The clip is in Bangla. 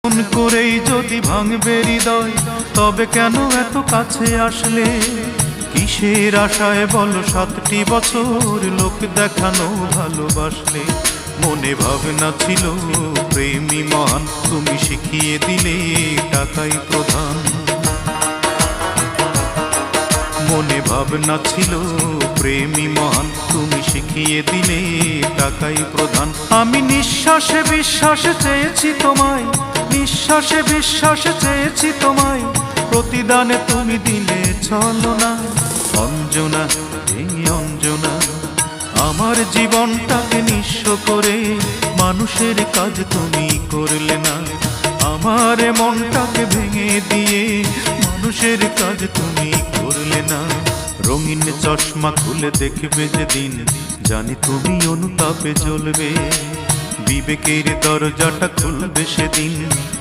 মন করেই যদি ভাঙবে হৃদয়, তবে কেন এত কাছে আসলে? কিসের আশায় বলো 7টি বছর লোক দেখানো ভালোবাসলে? মনে ভাবনা ছিল প্রেমী মহান, তুমি শিখিয়ে দিলে টাকাই প্রধান। মনে ভাবনা ছিল প্রেমী মহান, তুমি শিখিয়ে দিলে টাকাই প্রধান। আমি নিঃশ্বাসে বিশ্বাসে চেয়েছি তোমায়, নিঃশ্বাসে বিশ্বাসে চেয়েছি তোমায়, প্রতিদানে তুমি দিলে ছলনা। অঞ্জনা, এই অঞ্জনা, আমার জীবনটাকে নিঃস্ব করে মানুষের কাজ তুমি করলে না। আমার মনটাকে ভেঙে দিয়ে মানুষের কাজ তুমি করলে না। রঙিন চশমা খুলে দেখবে যেদিন, জানি তুমি অনুতাপে জ্বলবে। বিবেকের দরজাটা খুলবে সেদিন,